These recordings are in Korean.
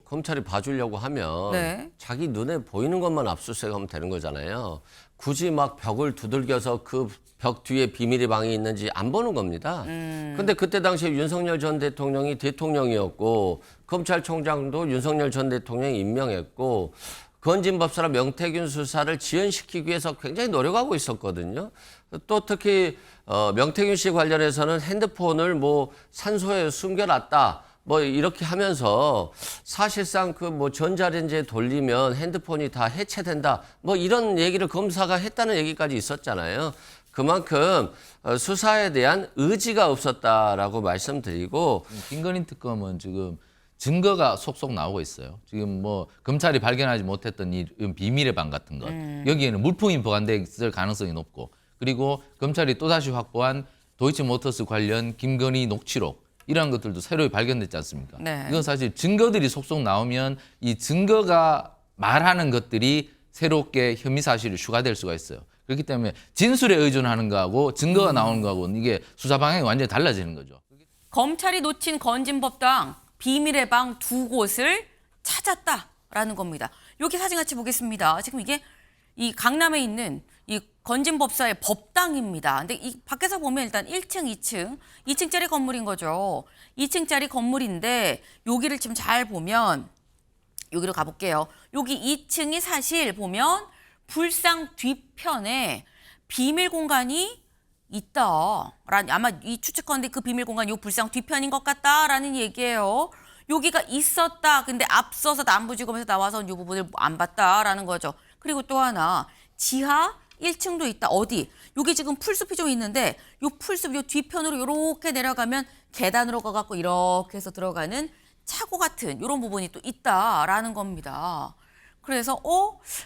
검찰이 봐주려고 하면 네. 자기 눈에 보이는 것만 압수수색하면 되는 거잖아요. 굳이 막 벽을 두들겨서 그 벽 뒤에 비밀의 방이 있는지 안 보는 겁니다. 근데 그때 당시에 윤석열 전 대통령이 대통령이었고 검찰총장도 윤석열 전 대통령이 임명했고 건진법사랑 명태균 수사를 지연시키기 위해서 굉장히 노력하고 있었거든요. 또 특히 명태균 씨 관련해서는 핸드폰을 뭐 산소에 숨겨놨다. 뭐 이렇게 하면서 사실상 그 뭐 전자레인지에 돌리면 핸드폰이 다 해체된다. 뭐 이런 얘기를 검사가 했다는 얘기까지 있었잖아요. 그만큼 수사에 대한 의지가 없었다라고 말씀드리고 김건희 특검은 지금 증거가 속속 나오고 있어요. 지금 뭐 검찰이 발견하지 못했던 이 비밀의 방 같은 것 여기에는 물품이 보관돼 있을 가능성이 높고 그리고 검찰이 또다시 확보한 도이치모터스 관련 김건희 녹취록 이러한 것들도 새로 발견됐지 않습니까? 네. 이건 사실 증거들이 속속 나오면 이 증거가 말하는 것들이 새롭게 혐의 사실이 추가될 수가 있어요. 그렇기 때문에 진술에 의존하는 거하고 증거가 나오는 거하고는 이게 수사 방향이 완전히 달라지는 거죠. 검찰이 놓친 건진법당 비밀의 방 2곳을 찾았다라는 겁니다. 여기 사진 같이 보겠습니다. 지금 이게 이 강남에 있는 이 건진법사의 법당입니다. 근데 이 밖에서 보면 일단 1층, 2층짜리 건물인 거죠. 2층짜리 건물인데 여기를 지금 잘 보면 여기로 가볼게요. 여기 2층이 사실 보면 불상 뒤편에 비밀 공간이 있다. 아마 이 추측컨대 그 비밀 공간이 이 불상 뒤편인 것 같다라는 얘기예요. 여기가 있었다. 근데 앞서서 남부지검에서 나와서 이 부분을 안 봤다라는 거죠. 그리고 또 하나 지하 1층도 있다. 어디? 여기 지금 풀숲이 좀 있는데 이 풀숲 이 뒤편으로 이렇게 내려가면 계단으로 가갖고 이렇게 해서 들어가는 차고 같은 이런 부분이 또 있다라는 겁니다. 그래서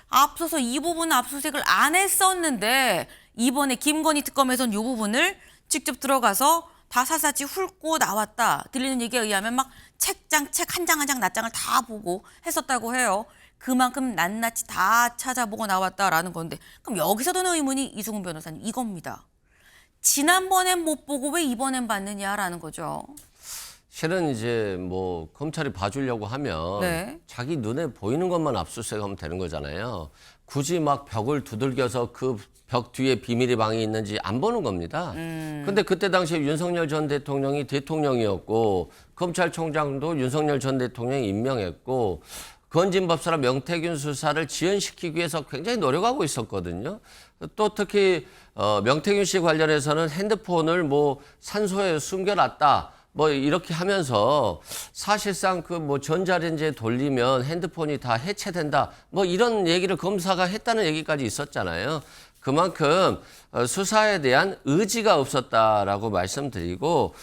앞서서 이 부분 압수수색을 안 했었는데 이번에 김건희 특검에서는 이 부분을 직접 들어가서 다 사사지 훑고 나왔다. 들리는 얘기에 의하면 막 책 한 장 한 장 낱장을 다 보고 했었다고 해요. 그만큼 낱낱이 다 찾아보고 나왔다라는 건데 그럼 여기서 드는 의문이 이승훈 변호사님 이겁니다. 지난번엔 못 보고 왜 이번엔 봤느냐라는 거죠. 실은 이제 뭐 검찰이 봐주려고 하면 네. 자기 눈에 보이는 것만 압수수색하면 되는 거잖아요. 굳이 막 벽을 두들겨서 그 벽 뒤에 비밀의 방이 있는지 안 보는 겁니다. 근데 그때 당시에 윤석열 전 대통령이 대통령이었고 검찰총장도 윤석열 전 대통령이 임명했고 건진법사랑 명태균 수사를 지연시키기 위해서 굉장히 노력하고 있었거든요. 또 특히 명태균 씨 관련해서는 핸드폰을 뭐 산소에 숨겨놨다. 뭐 이렇게 하면서 사실상 그 뭐 전자레인지에 돌리면 핸드폰이 다 해체된다. 뭐 이런 얘기를 검사가 했다는 얘기까지 있었잖아요. 그만큼 수사에 대한 의지가 없었다라고 말씀드리고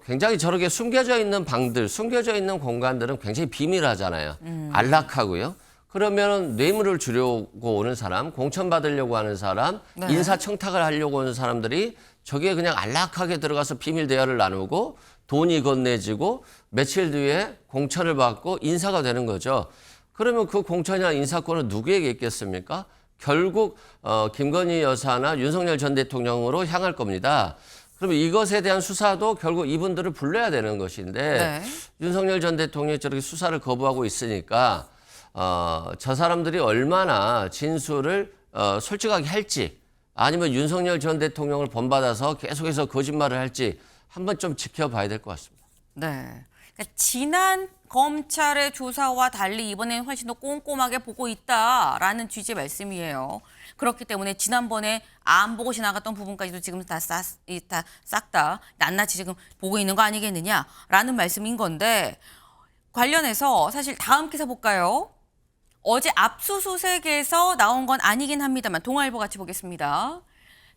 굉장히 저렇게 숨겨져 있는 방들, 숨겨져 있는 공간들은 굉장히 비밀하잖아요. 안락하고요. 그러면 뇌물을 주려고 오는 사람, 공천 받으려고 하는 사람, 네. 인사청탁을 하려고 오는 사람들이 저기에 그냥 안락하게 들어가서 비밀 대화를 나누고 돈이 건네지고 며칠 뒤에 공천을 받고 인사가 되는 거죠. 그러면 그 공천이나 인사권은 누구에게 있겠습니까? 결국 김건희 여사나 윤석열 전 대통령으로 향할 겁니다. 그러면 이것에 대한 수사도 결국 이분들을 불러야 되는 것인데 네. 윤석열 전 대통령이 저렇게 수사를 거부하고 있으니까 저 사람들이 얼마나 진술을 솔직하게 할지 아니면 윤석열 전 대통령을 본받아서 계속해서 거짓말을 할지 한번 좀 지켜봐야 될 것 같습니다. 네. 그러니까 지난 검찰의 조사와 달리 이번에는 훨씬 더 꼼꼼하게 보고 있다라는 취지의 말씀이에요. 그렇기 때문에 지난번에 안 보고 지나갔던 부분까지도 지금 싹 다 낱낱이 지금 보고 있는 거 아니겠느냐라는 말씀인 건데 관련해서 사실 다음 기사 볼까요? 어제 압수수색에서 나온 건 아니긴 합니다만 동아일보 같이 보겠습니다.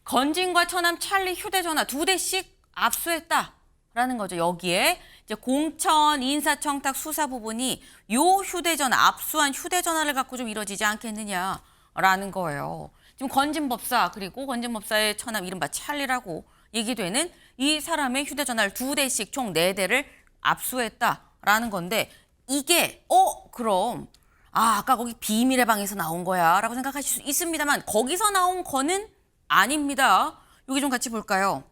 건진과 처남 찰리 휴대전화 2대씩 압수했다라는 거죠. 여기에 이제 공천 인사청탁 수사 부분이 요 휴대전화 압수한 휴대전화를 갖고 좀 이루어지지 않겠느냐라는 거예요. 지금 건진법사 그리고 건진법사의 처남 이른바 찰리라고 얘기되는 이 사람의 휴대전화를 2대씩 총 4대를 압수했다라는 건데 이게 그럼 아까 거기 비밀의 방에서 나온 거야 라고 생각하실 수 있습니다만 거기서 나온 거는 아닙니다. 여기 좀 같이 볼까요?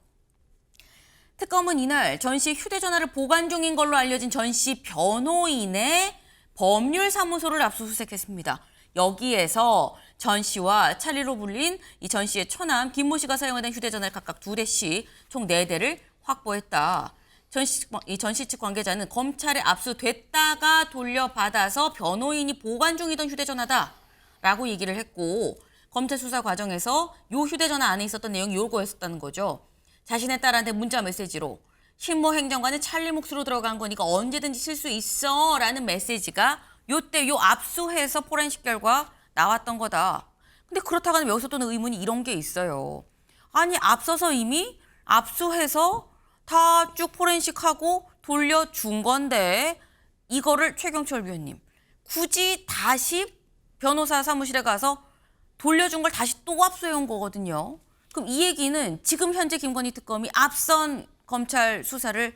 특검은 이날 전 씨 휴대전화를 보관 중인 걸로 알려진 전 씨 변호인의 법률사무소를 압수수색했습니다. 여기에서 전 씨와 찰리로 불린 이 전 씨의 처남 김모 씨가 사용하던 휴대전화를 각각 2대씩 총 4대를 확보했다. 전 씨 측 관계자는 검찰에 압수됐다가 돌려받아서 변호인이 보관 중이던 휴대전화다라고 얘기를 했고, 검찰 수사 과정에서 이 휴대전화 안에 있었던 내용이 요거였었다는 거죠. 자신의 딸한테 문자 메시지로 신모 행정관은 찰리 몫으로 들어간 거니까 언제든지 쓸 수 있어 라는 메시지가 요때 요 압수해서 포렌식 결과 나왔던 거다. 근데 그렇다고는 여기서 또는 의문이 이런 게 있어요. 아니 앞서서 이미 압수해서 다 쭉 포렌식하고 돌려준 건데 이거를 최경철 위원님 굳이 다시 변호사 사무실에 가서 돌려준 걸 다시 또 압수해온 거거든요. 그럼 이 얘기는 지금 현재 김건희 특검이 앞선 검찰 수사를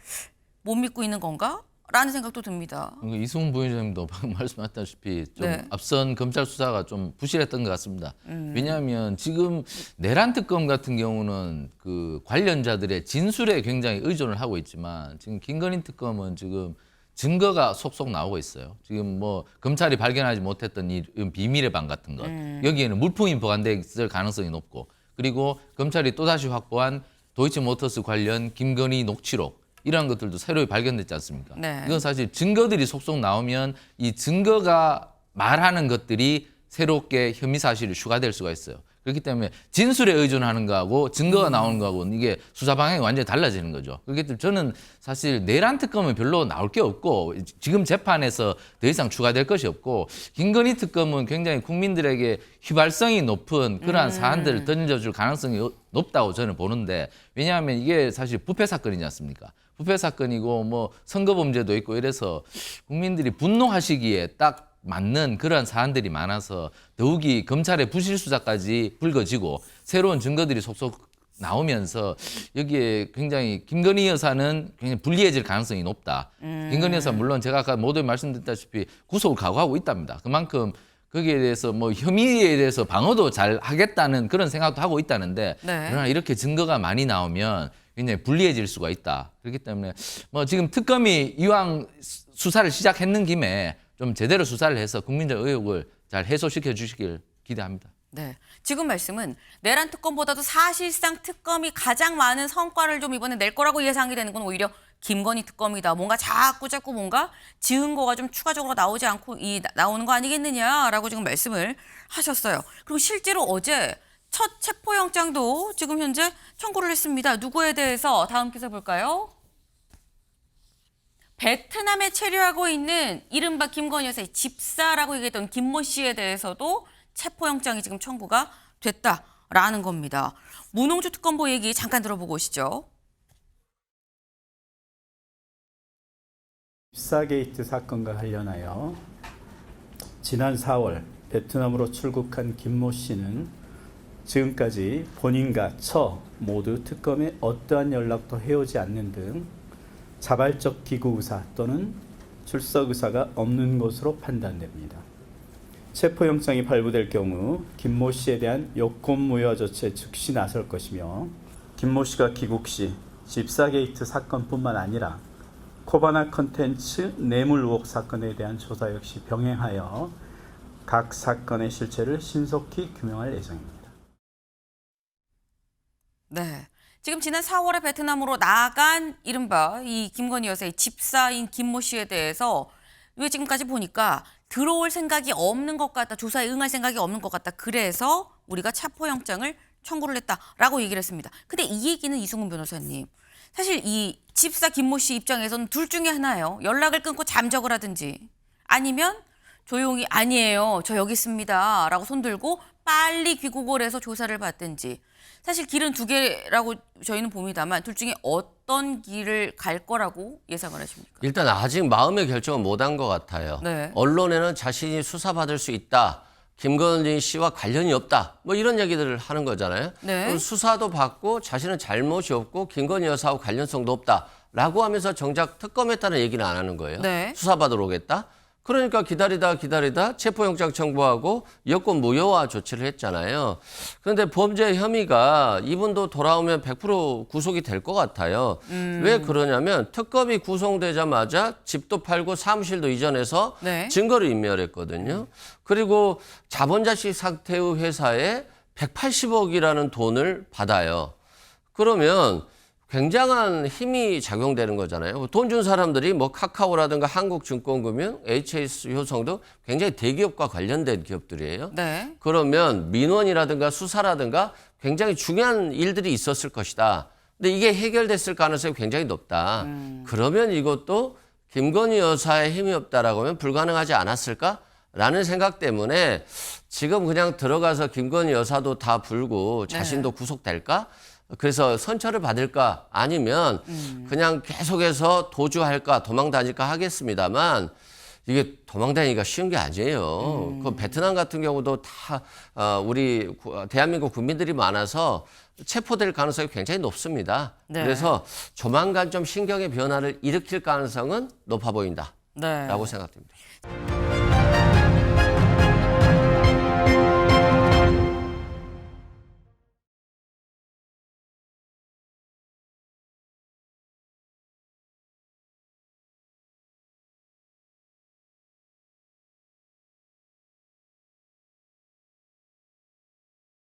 못 믿고 있는 건가? 라는 생각도 듭니다. 이승훈 부회장님도 방금 말씀하셨다시피 좀 네. 앞선 검찰 수사가 좀 부실했던 것 같습니다. 왜냐하면 지금 내란 특검 같은 경우는 그 관련자들의 진술에 굉장히 의존을 하고 있지만 지금 김건희 특검은 지금 증거가 속속 나오고 있어요. 지금 뭐 검찰이 발견하지 못했던 이 비밀의 방 같은 것 여기에는 물품이 보관돼 있을 가능성이 높고, 그리고 검찰이 또다시 확보한 도이치모터스 관련 김건희 녹취록 이러한 것들도 새로 발견됐지 않습니까? 네. 이건 사실 증거들이 속속 나오면 이 증거가 말하는 것들이 새롭게 혐의 사실이 추가될 수가 있어요. 그렇기 때문에 진술에 의존하는 거하고 증거가 나오는 거하고는 이게 수사 방향이 완전히 달라지는 거죠. 그렇기 때문에 저는 사실 내란 특검은 별로 나올 게 없고 지금 재판에서 더 이상 추가될 것이 없고, 김건희 특검은 굉장히 국민들에게 휘발성이 높은 그러한 사안들을 던져줄 가능성이 높다고 저는 보는데, 왜냐하면 이게 사실 부패 사건이지 않습니까? 부패 사건이고 뭐 선거 범죄도 있고 이래서 국민들이 분노하시기에 딱 맞는 그러한 사안들이 많아서 더욱이 검찰의 부실 수사까지 불거지고 새로운 증거들이 속속 나오면서 여기에 굉장히 김건희 여사는 굉장히 불리해질 가능성이 높다. 김건희 여사 물론 제가 아까 모두 말씀드렸다시피 구속을 각오하고 있답니다. 그만큼 거기에 대해서 뭐 혐의에 대해서 방어도 잘 하겠다는 그런 생각도 하고 있다는데, 네. 그러나 이렇게 증거가 많이 나오면 굉장히 불리해질 수가 있다. 그렇기 때문에 뭐 지금 특검이 이왕 수사를 시작했는 김에 좀 제대로 수사를 해서 국민들 의혹을 잘 해소시켜 주시길 기대합니다. 네. 지금 말씀은 내란 특검보다도 사실상 특검이 가장 많은 성과를 좀 이번에 낼 거라고 예상이 되는 건 오히려 김건희 특검이다. 뭔가 자꾸 뭔가 증거가 좀 추가적으로 나오지 않고 나오는 거 아니겠느냐라고 지금 말씀을 하셨어요. 그리고 실제로 어제 첫 체포영장도 지금 현재 청구를 했습니다. 누구에 대해서 다음 기사 볼까요? 베트남에 체류하고 있는 이른바 김건희 여사의 집사라고 얘기했던 김모 씨에 대해서도 체포영장이 지금 청구가 됐다라는 겁니다. 문홍주 특검보 얘기 잠깐 들어보고 오시죠. 집사게이트 사건과 관련하여 지난 4월 베트남으로 출국한 김모 씨는 지금까지 본인과 처 모두 특검에 어떠한 연락도 해오지 않는 등 자발적 기구 의사 또는 출석 의사가 없는 것으로 판단됩니다. 체포영장이 발부될 경우 김모 씨에 대한 여권무효 조치에 즉시 나설 것이며, 김모 씨가 귀국 시 집사게이트 사건뿐만 아니라 코바나 컨텐츠 뇌물 의혹 사건에 대한 조사 역시 병행하여 각 사건의 실체를 신속히 규명할 예정입니다. 네. 지금 지난 4월에 베트남으로 나간 이른바 이 김건희 여사의 집사인 김모 씨에 대해서 왜 지금까지 보니까 들어올 생각이 없는 것 같다. 조사에 응할 생각이 없는 것 같다. 그래서 우리가 체포영장을 청구를 했다라고 얘기를 했습니다. 근데 이 얘기는 이승훈 변호사님, 사실 이 집사 김모 씨 입장에서는 둘 중에 하나예요. 연락을 끊고 잠적을 하든지 아니면 조용히 아니에요. 저 여기 있습니다. 라고 손들고 빨리 귀국을 해서 조사를 받든지. 사실 길은 두 개라고 저희는 봅니다만 둘 중에 어떤 길을 갈 거라고 예상을 하십니까? 일단 아직 마음의 결정은 못한 것 같아요. 네. 언론에는 자신이 수사받을 수 있다. 김건희 씨와 관련이 없다. 뭐 이런 얘기들을 하는 거잖아요. 네. 그럼 수사도 받고 자신은 잘못이 없고 김건희 여사하고 관련성도 없다라고 하면서 정작 특검했다는 얘기는 안 하는 거예요. 네. 수사받으러 오겠다. 그러니까 기다리다 체포영장 청구하고 여권 무효화 조치를 했잖아요. 그런데 범죄 혐의가 이분도 돌아오면 100% 구속이 될 것 같아요. 왜 그러냐면 특검이 구성되자마자 집도 팔고 사무실도 이전해서 네. 증거를 인멸했거든요. 그리고 자본자식 상태의 회사에 180억이라는 돈을 받아요. 그러면 굉장한 힘이 작용되는 거잖아요. 돈 준 사람들이 뭐 카카오라든가 한국증권금융, HS효성도 굉장히 대기업과 관련된 기업들이에요. 네. 그러면 민원이라든가 수사라든가 굉장히 중요한 일들이 있었을 것이다. 근데 이게 해결됐을 가능성이 굉장히 높다. 그러면 이것도 김건희 여사의 힘이 없다라고 하면 불가능하지 않았을까라는 생각 때문에 지금 그냥 들어가서 김건희 여사도 다 불고 자신도 구속될까? 그래서 선처를 받을까 아니면 그냥 계속해서 도주할까 도망 다닐까 하겠습니다만 이게 도망 다니기가 쉬운 게 아니에요. 그 베트남 같은 경우도 다 우리 대한민국 국민들이 많아서 체포될 가능성이 굉장히 높습니다. 네. 그래서 조만간 좀 신경의 변화를 일으킬 가능성은 높아 보인다라고 네. 생각됩니다.